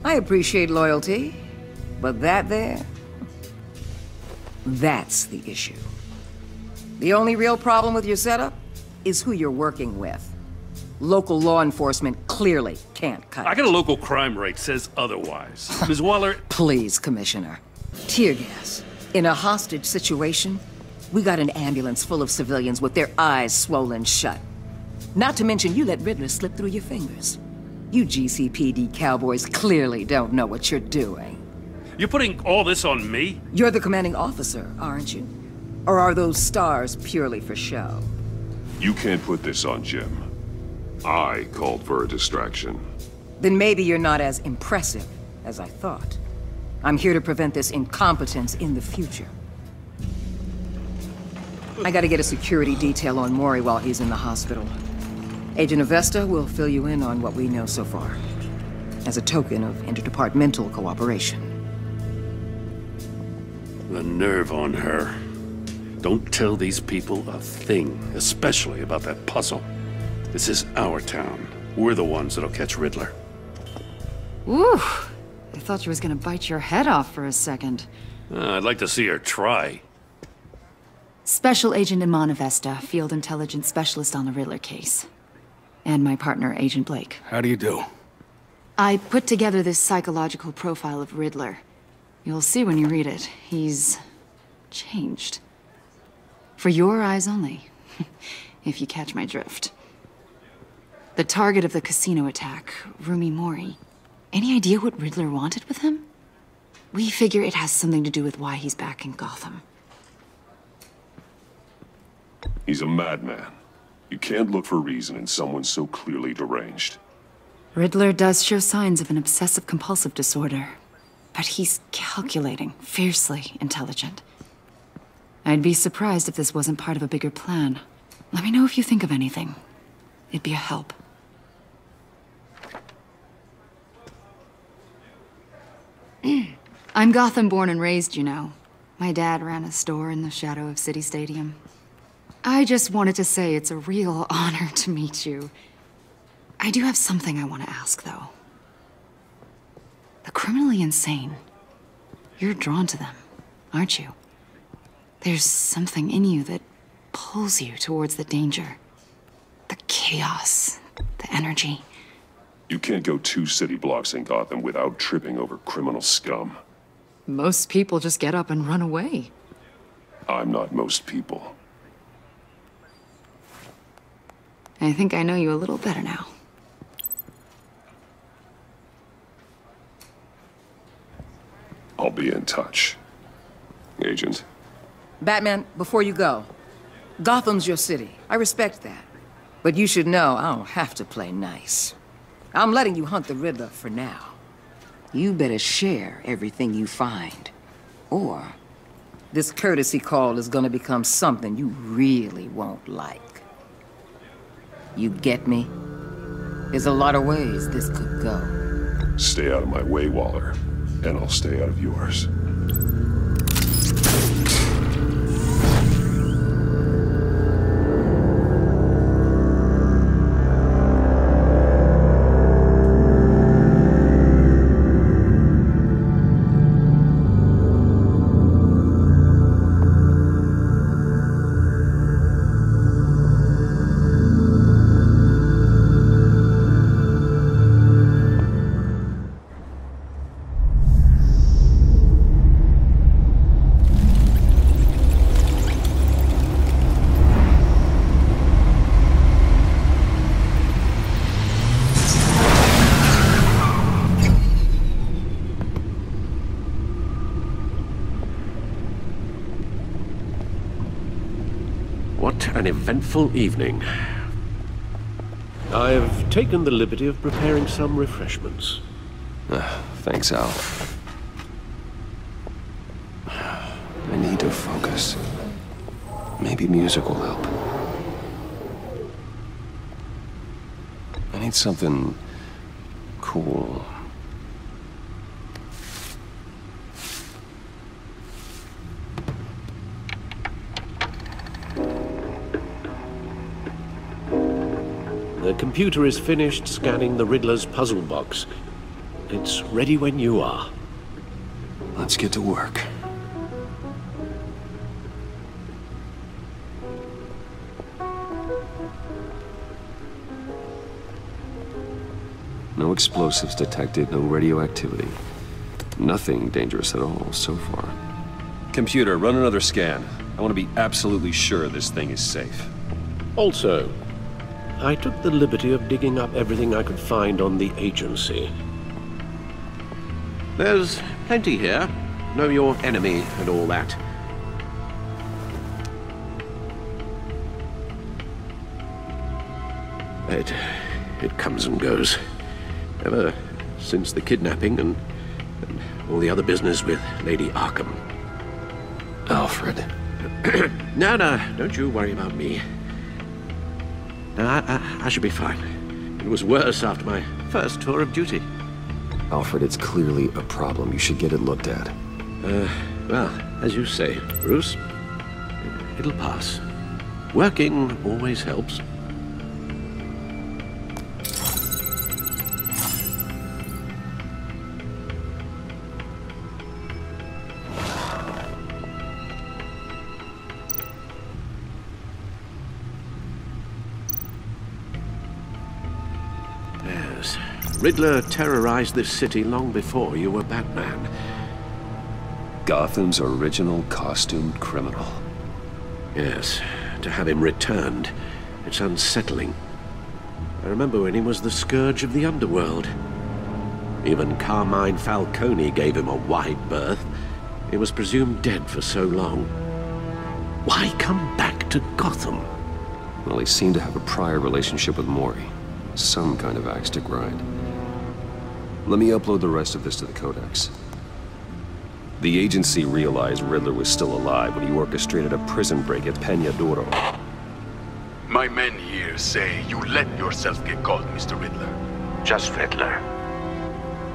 I appreciate loyalty, but that's the issue. The only real problem with your setup is who you're working with. Local law enforcement clearly can't cut it. I got a local crime rate says otherwise. Ms. Waller... Please, Commissioner. Tear gas. In a hostage situation, we got an ambulance full of civilians with their eyes swollen shut. Not to mention you let Riddler slip through your fingers. You GCPD cowboys clearly don't know what you're doing. You're putting all this on me? You're the commanding officer, aren't you? Or are those stars purely for show? You can't put this on Jim. I called for a distraction. Then maybe you're not as impressive as I thought. I'm here to prevent this incompetence in the future. I gotta get a security detail on Maury while he's in the hospital. Agent Avesta will fill you in on what we know so far, as a token of interdepartmental cooperation. The nerve on her. Don't tell these people a thing, especially about that puzzle. This is our town. We're the ones that'll catch Riddler. Ooh, I thought she was gonna bite your head off for a second. I'd like to see her try. Special Agent Iman Avesta, Field Intelligence Specialist on the Riddler case. And my partner, Agent Blake. How do you do? I put together this psychological profile of Riddler. You'll see when you read it. He's... changed. For your eyes only, if you catch my drift. The target of the casino attack, Rumi Mori. Any idea what Riddler wanted with him? We figure it has something to do with why he's back in Gotham. He's a madman. You can't look for reason in someone so clearly deranged. Riddler does show signs of an obsessive-compulsive disorder. But he's calculating, fiercely intelligent. I'd be surprised if this wasn't part of a bigger plan. Let me know if you think of anything. It'd be a help. I'm Gotham born and raised, you know. My dad ran a store in the shadow of City Stadium. I just wanted to say it's a real honor to meet you. I do have something I want to ask, though. The criminally insane. You're drawn to them, aren't you? There's something in you that pulls you towards the danger. The chaos, the energy. You can't go 2 city blocks in Gotham without tripping over criminal scum. Most people just get up and run away. I'm not most people. I think I know you a little better now. I'll be in touch. Agent. Batman, before you go, Gotham's your city. I respect that. But you should know I don't have to play nice. I'm letting you hunt the Riddler for now. You better share everything you find. Or this courtesy call is gonna become something you really won't like. You get me? There's a lot of ways this could go. Stay out of my way, Waller, and I'll stay out of yours. What an eventful evening. I've taken the liberty of preparing some refreshments. Thanks, Al. I need to focus. Maybe music will help. I need something cool. The computer is finished scanning the Riddler's puzzle box. It's ready when you are. Let's get to work. No explosives detected, no radioactivity. Nothing dangerous at all so far. Computer, run another scan. I want to be absolutely sure this thing is safe. Also, I took the liberty of digging up everything I could find on the agency. There's plenty here. Know your enemy and all that. It comes and goes. Ever since the kidnapping and all the other business with Lady Arkham. Alfred. No, don't you worry about me. No, I should be fine. It was worse after my first tour of duty. Alfred, it's clearly a problem. You should get it looked at. Well, as you say, Bruce, it'll pass. Working always helps. Riddler terrorized this city long before you were Batman. Gotham's original costumed criminal. Yes, to have him returned, it's unsettling. I remember when he was the scourge of the underworld. Even Carmine Falcone gave him a wide berth. He was presumed dead for so long. Why come back to Gotham? Well, he seemed to have a prior relationship with Mori. Some kind of axe to grind. Let me upload the rest of this to the Codex. The agency realized Riddler was still alive when he orchestrated a prison break at Peñadoro. My men here say you let yourself get caught, Mr. Riddler. Just Riddler.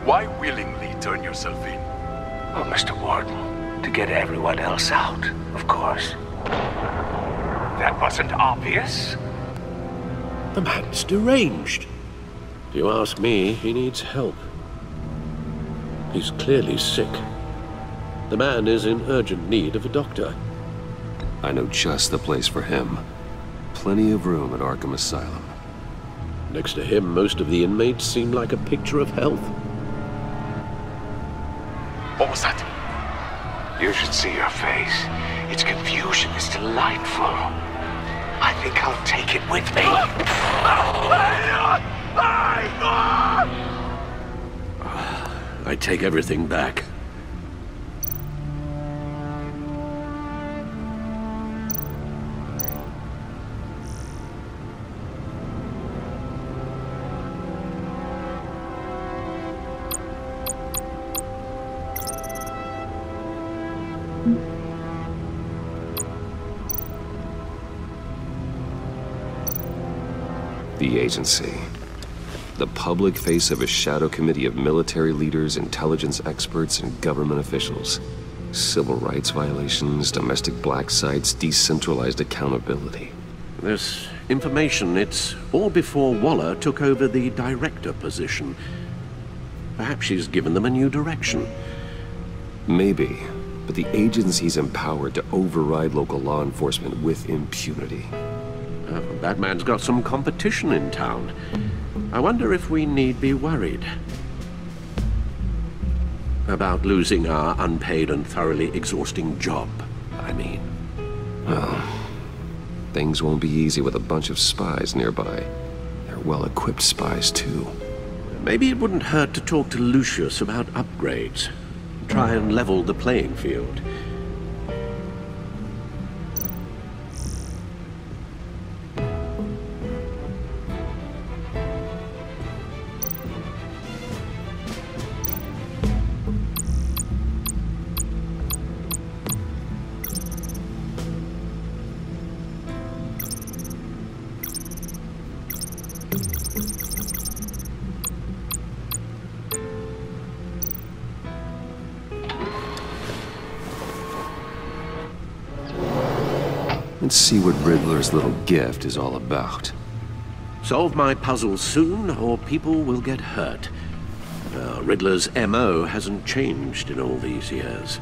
Why willingly turn yourself in? Oh, Mr. Warden, to get everyone else out, of course. That wasn't obvious. The man's deranged. If you ask me, he needs help. He's clearly sick. The man is in urgent need of a doctor. I know just the place for him. Plenty of room at Arkham Asylum. Next to him, most of the inmates seem like a picture of health. What was that? You should see your face. Its confusion is delightful. I think I'll take it with me. I take everything back. The agency. The public face of a shadow committee of military leaders, intelligence experts, and government officials. Civil rights violations, domestic black sites, decentralized accountability. This information, it's all before Waller took over the director position. Perhaps she's given them a new direction. Maybe, but the agency's empowered to override local law enforcement with impunity. Batman's got some competition in town. I wonder if we need be worried about losing our unpaid and thoroughly exhausting job, I mean. Well, things won't be easy with a bunch of spies nearby. They're well-equipped spies, too. Maybe it wouldn't hurt to talk to Lucius about upgrades. Try and level the playing field. Let's see what Riddler's little gift is all about. Solve my puzzle soon, or people will get hurt. Riddler's MO hasn't changed in all these years.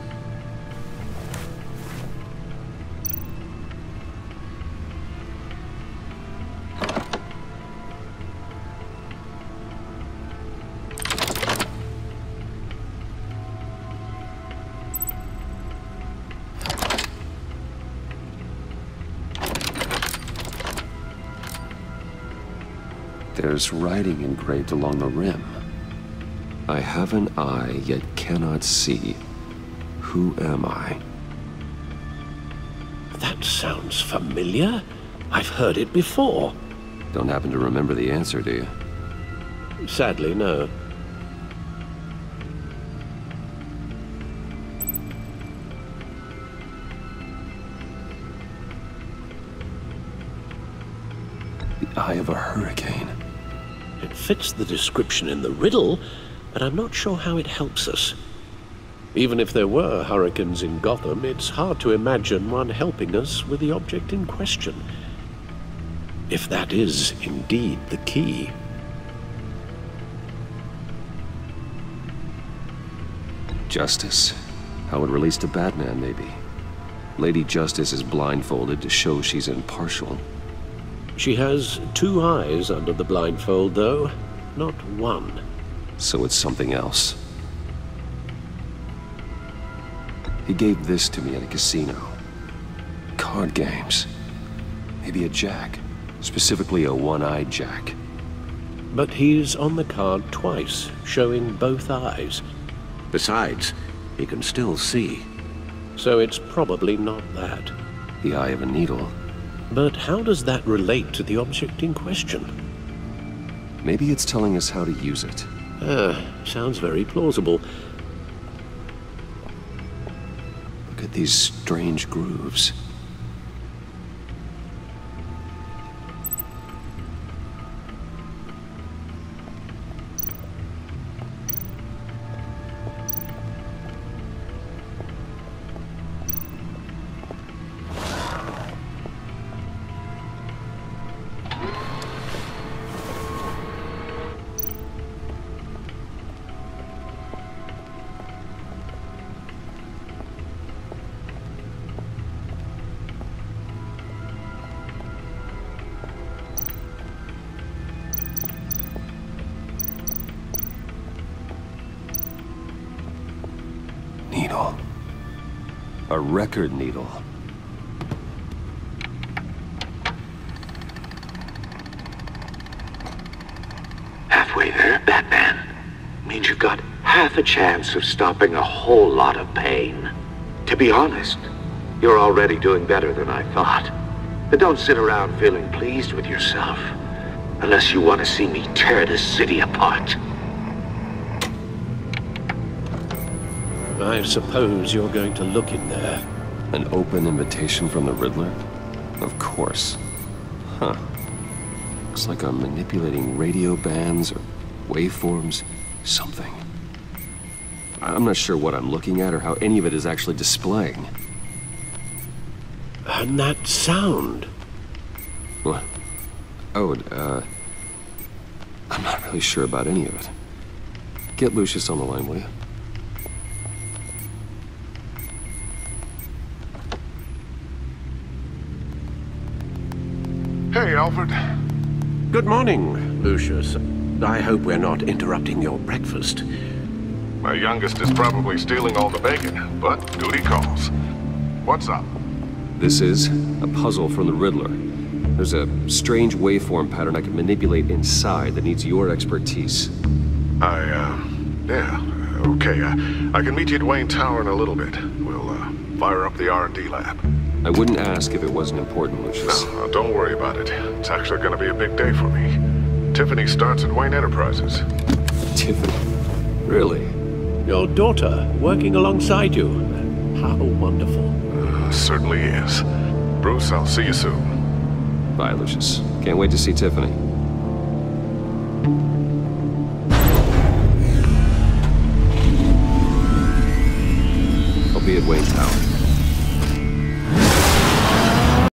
There's writing engraved along the rim. I have an eye, yet cannot see. Who am I? That sounds familiar. I've heard it before. Don't happen to remember the answer, do you? Sadly, no. The eye of a hurricane. It fits the description in the riddle, but I'm not sure how it helps us. Even if there were hurricanes in Gotham, it's hard to imagine one helping us with the object in question. If that is indeed the key. Justice. How it relates to Batman, maybe. Lady Justice is blindfolded to show she's impartial. She has two eyes under the blindfold, though, not one. So it's something else. He gave this to me at a casino. Card games. Maybe a jack. Specifically a one-eyed jack. But he's on the card twice, showing both eyes. Besides, he can still see. So it's probably not that. The eye of a needle. But how does that relate to the object in question? Maybe it's telling us how to use it. Sounds very plausible. Look at these strange grooves. Needle. A record needle. Halfway there, Batman. Means you've got half a chance of stopping a whole lot of pain. To be honest, you're already doing better than I thought. But don't sit around feeling pleased with yourself. Unless you want to see me tear this city apart. I suppose you're going to look in there. An open invitation from the Riddler? Of course. Huh. Looks like I'm manipulating radio bands or waveforms. Something. I'm not sure what I'm looking at or how any of it is actually displaying. And that sound. What? Oh, I'm not really sure about any of it. Get Lucius on the line, will you? Hey, Alfred. Good morning, Lucius. I hope we're not interrupting your breakfast. My youngest is probably stealing all the bacon, but duty calls. What's up? This is a puzzle from the Riddler. There's a strange waveform pattern I can manipulate inside that needs your expertise. Yeah, okay. I can meet you at Wayne Tower in a little bit. We'll, fire up the R&D lab. I wouldn't ask if it wasn't important, Lucius. No, don't worry about it. It's actually gonna be a big day for me. Tiffany starts at Wayne Enterprises. Tiffany? Really? Your daughter working alongside you. How wonderful. Certainly is. Bruce, I'll see you soon. Bye, Lucius. Can't wait to see Tiffany. I'll be at Wayne Tower.